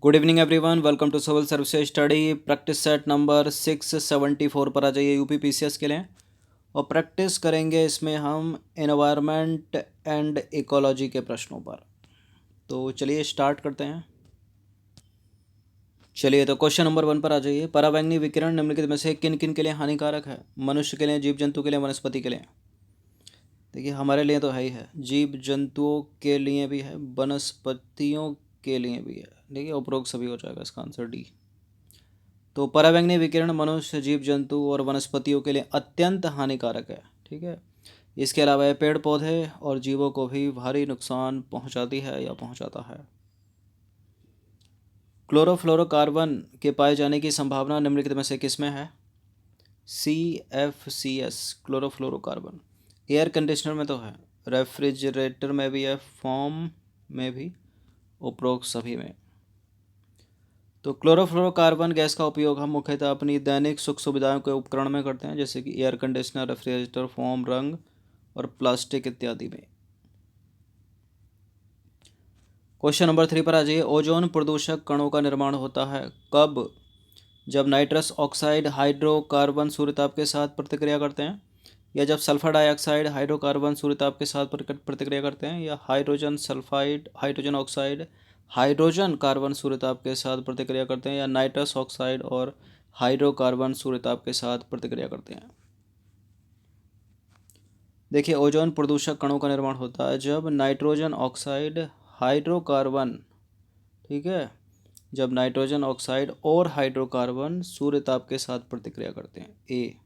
Good evening everyone, welcome to civil services study. Practice set number 674 पर आ जाइए UP PCS के लिए। और प्रैक्टिस करेंगे इसमें हम एनवायरनमेंट एंड इकोलॉजी के प्रश्नों पर। तो चलिए स्टार्ट करते हैं। चलिए तो क्वेश्चन नंबर 1 पर आ जाइए। पराबैंगनी विकिरण निम्नलिखित में से किन किन के लिए हानिकारक है? मनुष्य के लिए, जीव जंतु के लिए, वनस्पति के लिए। देखिए हमारे लिए तो है ही है, जीव जंतुओं के लिए भी है, वनस्पतियों के लिए भी है। देखिए उपरोक्त सभी हो जाएगा, इसका आंसर डी। तो पराबैंगनी विकिरण मनुष्य, जीव जंतु और वनस्पतियों के लिए अत्यंत हानिकारक है। ठीक है। इसके अलावा ये पेड़ पौधे और जीवों को भी भारी नुकसान पहुंचाती है या पहुंचाता है। क्लोरोफ्लोरोकार्बन के पाए जाने की संभावना निम्नलिखित में से किसमें है? CFCS, chlorofluorocarbon. एयर कंडीशनर में तो है, रेफ्रिजरेटर में भी है, फोम में भी, उपरोक्त सभी में। तो क्लोरोफ्लोरोकार्बन गैस का उपयोग हम मुख्यतः अपनी दैनिक सुख सुविधाओं के उपकरण में करते हैं, जैसे कि एयर कंडीशनर, रेफ्रिजरेटर, फोम, रंग और प्लास्टिक इत्यादि में। क्वेश्चन नंबर 3 पर आ जाइए। ओजोन प्रदूषक कणों का निर्माण होता है कब? जब नाइट्रस ऑक्साइड हाइड्रोकार्बन सूर्यताप के साथ प्रतिक्रिया करते हैं, या जब सल्फर डाइऑक्साइड हाइड्रोकार्बन सूर्यताप के साथ प्रतिक्रिया करते हैं, या hydrogen sulphide hydrogen oxide hydrogen carbon सूर्यताप के साथ प्रतिक्रिया करते हैं, या नाइट्रस ऑक्साइड और हाइड्रोकार्बन सूर्यताप के साथ प्रतिक्रिया करते हैं। देखिए ओजोन प्रदूषक कणों का निर्माण होता है जब नाइट्रोजन ऑक्साइड हाइड्रोकार्बन, ठीक है, जब नाइट्रोजन ऑक्साइड और हाइड्रोकार्बन सूर्यताप के साथ प्रतिक्रिया करते हैं। ए।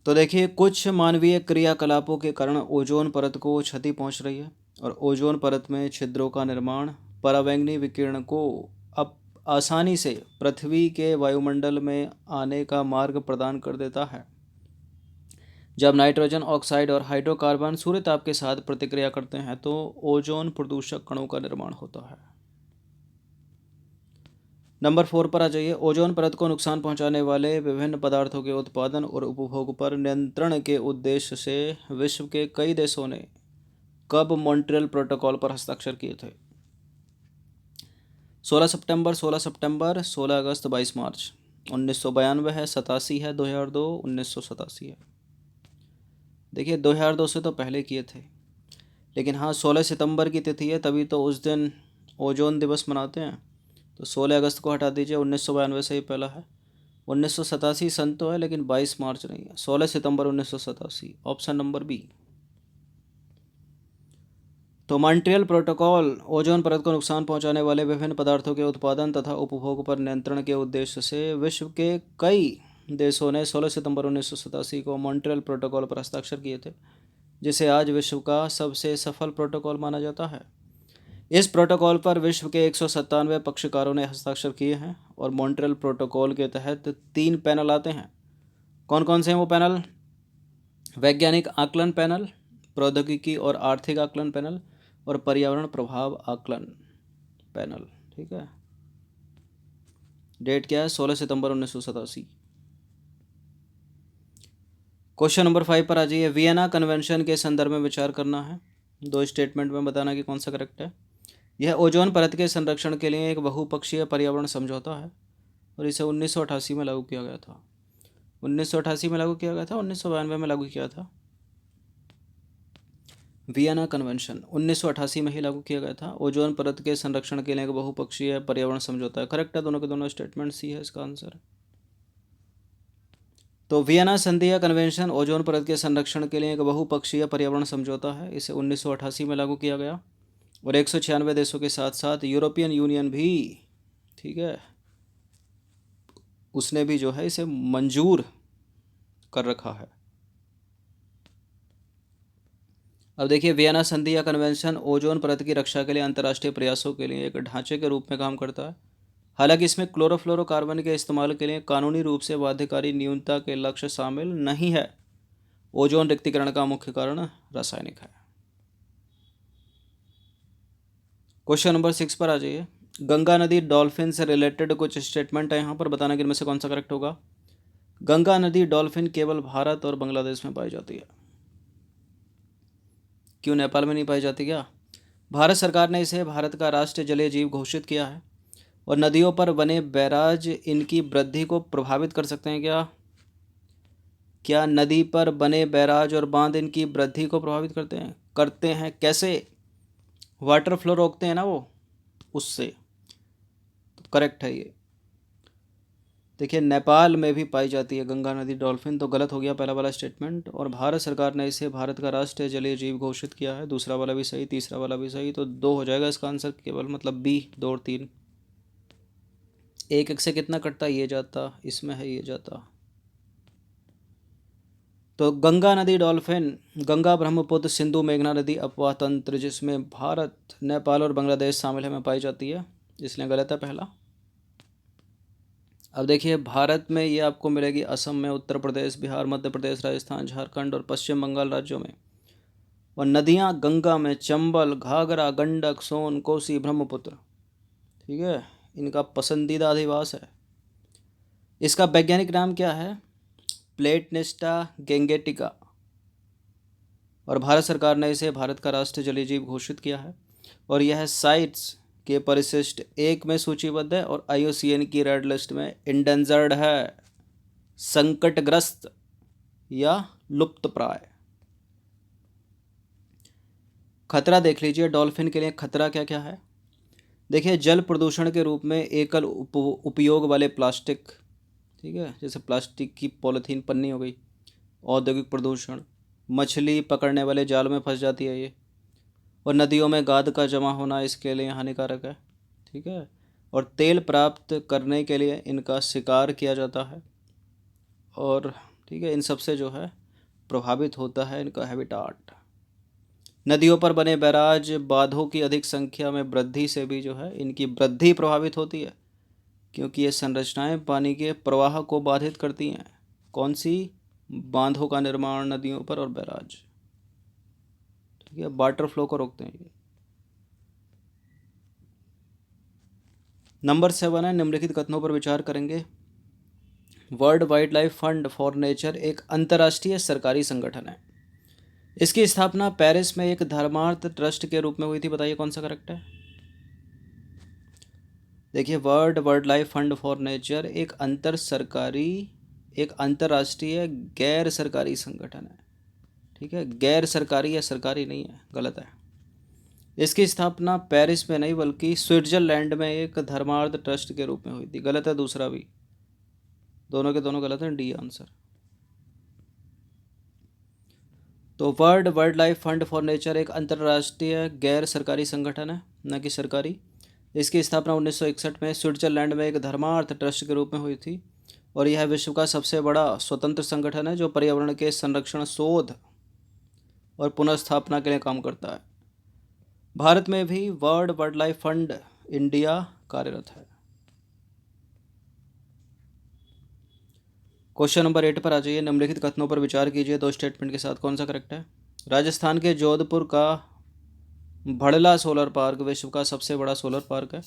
तो देखिए कुछ मानवीय क्रियाकलापों के कारण ओजोन परत को क्षति पहुंच रही है, और ओजोन परत में छिद्रों का निर्माण पराबैंगनी विकिरण को अब आसानी से पृथ्वी के वायुमंडल में आने का मार्ग प्रदान कर देता है। जब नाइट्रोजन ऑक्साइड और हाइड्रोकार्बन सूर्यताप के साथ प्रतिक्रिया करते हैं तो ओजोन प्रदूषक कणों का निर्माण होता है। नंबर 4 पर आ जाइए। ओजोन परत को नुकसान पहुंचाने वाले विभिन्न पदार्थों के उत्पादन और उपभोग पर नियंत्रण के उद्देश्य से विश्व के कई देशों ने कब मॉन्ट्रियल प्रोटोकॉल पर हस्ताक्षर किए थे? 16 सितंबर, 16 सितंबर, 16 अगस्त, 22 मार्च। 1992 है, 87 है, 2002, 1987 है। देखिए 2002 से तो पहले किए थे, लेकिन हाँ 16 सितंबर की तिथि है, तभी तो उस दिन ओजोन दिवस मनाते हैं। तो 16 अगस्त को हटा दीजिए, 1992 से ही पहला है। 1987 सन तो है, लेकिन 22 मार्च नहीं है। 16 सितंबर 1987, ऑप्शन नंबर बी। तो मॉन्ट्रियल प्रोटोकॉल ओजोन परत को नुकसान पहुंचाने वाले विभिन्न पदार्थों के उत्पादन तथा उपभोग पर नियंत्रण के उद्देश्य से विश्व के कई देशों ने 16 सितंबर 1987 को मॉन्ट्रियल प्रोटोकॉल पर हस्ताक्षर किए थे, जिसे आज विश्व का सबसे सफल प्रोटोकॉल माना जाता है। इस प्रोटोकॉल पर विश्व के 197 पक्षकारों ने हस्ताक्षर किए हैं, और मॉन्ट्रियल प्रोटोकॉल के तहत 3 पैनल आते हैं। कौन कौन से हैं वो पैनल? वैज्ञानिक आकलन पैनल, प्रौद्योगिकी और आर्थिक आकलन पैनल, और पर्यावरण प्रभाव आकलन पैनल। ठीक है। डेट क्या है? 16 सितंबर 1987। क्वेश्चन नंबर 5 पर आ जाइए। वियना कन्वेंशन के संदर्भ में विचार करना है। 2 स्टेटमेंट में बताना कि कौन सा करेक्ट है। यह ओजोन परत के संरक्षण के लिए एक बहुपक्षीय पर्यावरण समझौता है, और इसे 1988 में लागू किया गया था। 1988 में लागू किया गया था, 1992 में लागू किया था। वियना कन्वेंशन 1988 में ही लागू किया गया था। ओजोन परत के संरक्षण के लिए एक बहुपक्षीय पर्यावरण समझौता है। करेक्ट है दोनों के दोनों स्टेटमेंट, सी है इसका आंसर। तो वियना संधि या कन्वेंशन ओजोन परत के संरक्षण के लिए एक बहुपक्षीय पर्यावरण समझौता है। इसे 1988 में लागू किया गया, और 196 देशों के साथ साथ यूरोपियन यूनियन भी, ठीक है, उसने भी जो है इसे मंजूर कर रखा है। अब देखिए वियना संधि या कन्वेंशन ओजोन परत की रक्षा के लिए अंतर्राष्ट्रीय प्रयासों के लिए एक ढांचे के रूप में काम करता है। हालांकि इसमें क्लोरोफ्लोरोकार्बन के इस्तेमाल के लिए कानूनी रूप से बाध्यकारी न्यूनता के लक्ष्य शामिल नहीं है। ओजोन रिक्तीकरण का मुख्य कारण रासायनिक है। क्वेश्चन नंबर 6 पर आ जाइए। गंगा नदी डॉल्फिन से रिलेटेड कुछ स्टेटमेंट है यहाँ पर, बताना कि इनमें से कौन सा करेक्ट होगा। गंगा नदी डॉल्फिन केवल भारत और बांग्लादेश में पाई जाती है। क्यों नेपाल में नहीं पाई जाती क्या? भारत सरकार ने इसे भारत का राष्ट्रीय जलीय जीव घोषित किया है। और नदियों पर बने बैराज इनकी वृद्धि को प्रभावित कर सकते हैं क्या? क्या नदी पर बने बैराज और बांध इनकी वृद्धि को प्रभावित करते हैं? करते हैं कैसे? वाटर फ्लो रोकते हैं ना वो, उससे। तो करेक्ट है ये। देखिए, नेपाल में भी पाई जाती है गंगा नदी डॉल्फिन, तो गलत हो गया पहला वाला स्टेटमेंट। और भारत सरकार ने इसे भारत का राष्ट्रीय जलीय जीव घोषित किया है, दूसरा वाला भी सही, तीसरा वाला भी सही, तो 2 हो जाएगा इसका आंसर केवल, मतलब बी, 2 और 3। एक एक से कितना कटता, ये जाता, इसमें है ये जाता। तो गंगा नदी डॉल्फिन गंगा ब्रह्मपुत्र सिंधु मेघना नदी अपवाह तंत्र, जिसमें भारत, नेपाल और बांग्लादेश शामिल है, में पाई जाती है, इसलिए गलत है पहला। अब देखिए, भारत में ये आपको मिलेगी असम में, उत्तर प्रदेश, बिहार, मध्य प्रदेश, राजस्थान, झारखंड और पश्चिम बंगाल राज्यों में। और नदियाँ गंगा में चंबल, घाघरा, गंडक, सोन, कोसी, ब्रह्मपुत्र, ठीक है, इनका पसंदीदा अधिवास है। इसका वैज्ञानिक नाम क्या है? प्लेटनेस्टा गेंगेटिका। और भारत सरकार ने इसे भारत का राष्ट्रीय जलीय जीव घोषित किया है। और यह साइट्स के परिशिष्ट 1 में सूचीबद्ध है और IUCN की रेड लिस्ट में इंडेंजर्ड है, संकटग्रस्त या लुप्तप्राय। खतरा देख लीजिए, डॉल्फिन के लिए खतरा क्या क्या है। देखिए, जल प्रदूषण के रूप में एकल उपयोग वाले प्लास्टिक, ठीक है, जैसे प्लास्टिक की पॉलीथीन पन्नी हो गई। औद्योगिक प्रदूषण, मछली पकड़ने वाले जाल में फंस जाती है ये। और नदियों में गाद का जमा होना इसके लिए हानिकारक है, ठीक है। और तेल प्राप्त करने के लिए इनका शिकार किया जाता है। और ठीक है, इन सब से जो है प्रभावित होता है इनका हैबिटाट। नदियों पर बने बैराज, बांधों की अधिक संख्या में वृद्धि से भी जो है इनकी वृद्धि प्रभावित होती है, क्योंकि ये संरचनाएं पानी के प्रवाह को बाधित करती हैं। कौन सी? बांधों का निर्माण नदियों पर और बैराज, ठीक है, वाटर फ्लो को रोकते हैं ये। नंबर 7 है, निम्नलिखित कथनों पर विचार करेंगे। World wild life fund for nature एक अंतर्राष्ट्रीय सरकारी संगठन है। इसकी स्थापना पेरिस में एक धर्मार्थ ट्रस्ट के रूप में हुई थी, बताइए कौन सा करेक्ट है। देखिए, world wild life fund for nature एक अंतर्राष्ट्रीय गैर सरकारी संगठन है, ठीक है, गैर सरकारी या सरकारी नहीं है, गलत है। इसकी स्थापना पेरिस में नहीं बल्कि स्विट्जरलैंड में एक धर्मार्थ ट्रस्ट के रूप में हुई थी, गलत है दूसरा भी, दोनों के दोनों गलत हैं, डी आंसर। तो world wild life fund for nature एक अंतर्राष्ट्रीय गैर सरकारी संगठन है, न कि सरकारी। इसकी स्थापना 1961 में स्विट्जरलैंड में एक धर्मार्थ ट्रस्ट के रूप में हुई थी। और यह विश्व का सबसे बड़ा स्वतंत्र संगठन है जो पर्यावरण के संरक्षण, शोध और पुनर्स्थापना के लिए काम करता है। भारत में भी world wild life fund India कार्यरत है। क्वेश्चन नंबर 8 पर आ जाइए। निम्नलिखित कथनों पर विचार कीजिए, 2 स्टेटमेंट के साथ कौन सा करेक्ट है। राजस्थान के जोधपुर का भड़ला सोलर पार्क विश्व का सबसे बड़ा सोलर पार्क है।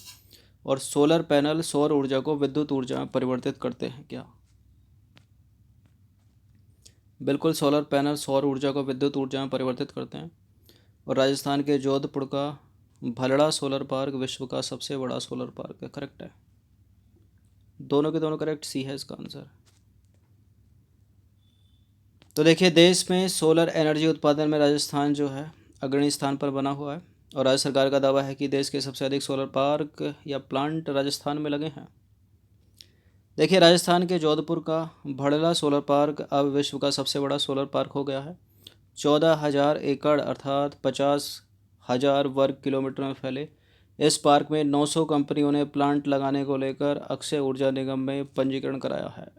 और सोलर पैनल सौर ऊर्जा को विद्युत ऊर्जा में परिवर्तित करते हैं क्या? बिल्कुल, सोलर पैनल सौर ऊर्जा को विद्युत ऊर्जा में परिवर्तित करते हैं। और राजस्थान के जोधपुर का भलड़ा सोलर पार्क विश्व का सबसे बड़ा सोलर पार्क है, करेक्ट है, दोनों के दोनों करेक्ट, सी है इसका आंसर। तो देखिए, देश में सोलर एनर्जी उत्पादन में राजस्थान जो है अग्रणी स्थान पर बना हुआ है। और राज्य सरकार का दावा है कि देश के सबसे अधिक सोलर पार्क या प्लांट राजस्थान में लगे हैं। देखिए, राजस्थान के जोधपुर का भड़ला सोलर पार्क अब विश्व का सबसे बड़ा सोलर पार्क हो गया है। 14,000 एकड़ अर्थात 50,000 वर्ग किलोमीटर में फैले इस पार्क में 900 कंपनियों ने प्लांट लगाने को लेकर अक्षय ऊर्जा निगम में पंजीकरण कराया है।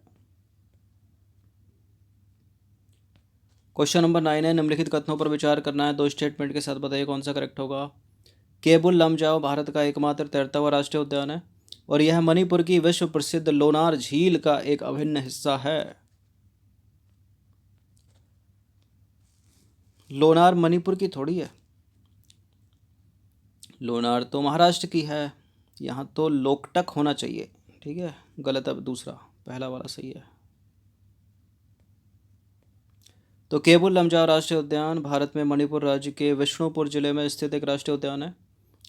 क्वेश्चन नंबर 9 है, निम्नलिखित कथनों पर विचार करना है, 2 स्टेटमेंट के साथ बताइए कौन सा करेक्ट होगा। केबुल लमजाओ भारत का एकमात्र तैरता हुआ राष्ट्रीय उद्यान है। और यह मणिपुर की विश्व प्रसिद्ध लोनार झील का एक अभिन्न हिस्सा है। लोनार मणिपुर की थोड़ी है, लोनार तो महाराष्ट्र की है। यहाँ तो लोकटक होना चाहिए, ठीक है, गलत है दूसरा, पहला वाला सही है। तो केबुल लमजाओ राष्ट्रीय उद्यान भारत में मणिपुर राज्य के विष्णुपुर जिले में स्थित एक राष्ट्रीय उद्यान है।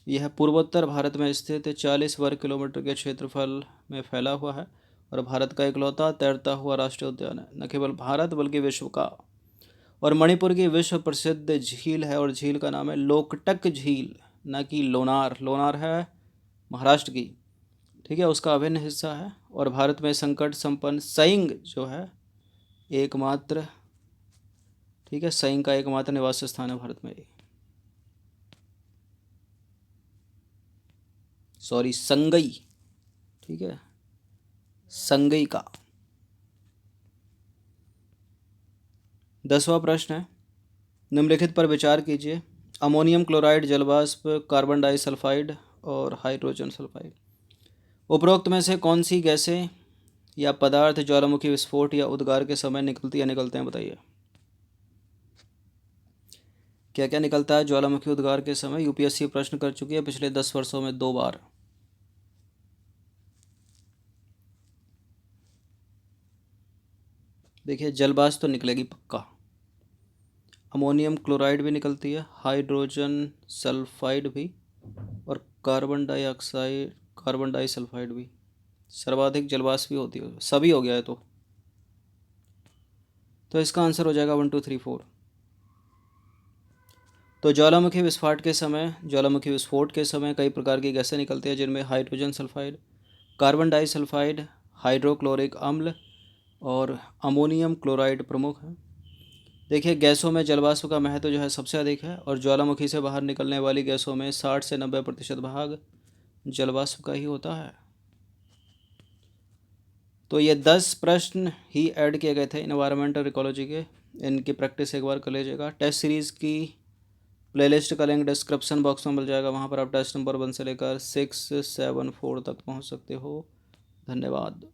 यह पूर्वोत्तर भारत में स्थित 40 वर्ग किलोमीटर के क्षेत्रफल में फैला हुआ है और भारत का इकलौता तैरता हुआ राष्ट्रीय उद्यान है। न केवल भारत बल्कि विश्व का। और मणिपुर की विश्व प्रसिद्ध झील है और झील का नाम है लोकटक झील, न कि लोनार। लोनार है महाराष्ट्र की, ठीक है, उसका अभिन्न हिस्सा है। और भारत में संकट संपन्न सइंग जो है एकमात्र, ठीक है, सइंग का एकमात्र निवास स्थान है भारत में। सॉरी, संगई, ठीक है, संगई का। 10वां प्रश्न है, निम्नलिखित पर विचार कीजिए। अमोनियम क्लोराइड, जलवाष्प, कार्बन डाइसल्फाइड और हाइड्रोजन सल्फाइड। उपरोक्त में से कौन सी गैसें या पदार्थ ज्वालामुखी विस्फोट या उद्गार के समय निकलती या निकलते हैं, बताइए। क्या क्या निकलता है ज्वालामुखी उद्गार के समय? यूपीएससी प्रश्न कर चुकी है पिछले 10 वर्षों में 2 बार। देखिए, जलवाष्प तो निकलेगी पक्का, अमोनियम क्लोराइड भी निकलती है, हाइड्रोजन सल्फाइड भी, और कार्बन डाइऑक्साइड, कार्बन डाइसल्फाइड भी। सर्वाधिक जलवाष्प भी होती है, सभी हो गया है तो इसका आंसर हो जाएगा 1 2 3 4। तो ज्वालामुखी विस्फोट के समय कई प्रकार की गैसें निकलती हैं, जिनमें hydrogen sulphide, carbon disulphide, hydrochloric अम्ल और अमोनियम क्लोराइड प्रमुख हैं। देखिए, गैसों में जलवाष्प का महत्व जो है सबसे अधिक है और ज्वालामुखी से बाहर निकलने वाली गैसों में 60 से 90% भाग जलवाष्प का ही होता है। तो ये 10 प्रश्न ही ऐड किए गए थे इन्वायरमेंटल इकोलॉजी के। इनकी प्रैक्टिस एक बार कर लीजिएगा। टेस्ट सीरीज़ की प्लेलिस्ट का लिंक डिस्क्रिप्शन बॉक्स में मिल जाएगा, वहाँ पर आप टेस्ट नंबर 1 से लेकर 6, 7, 4 तक पहुँच सकते हो। धन्यवाद।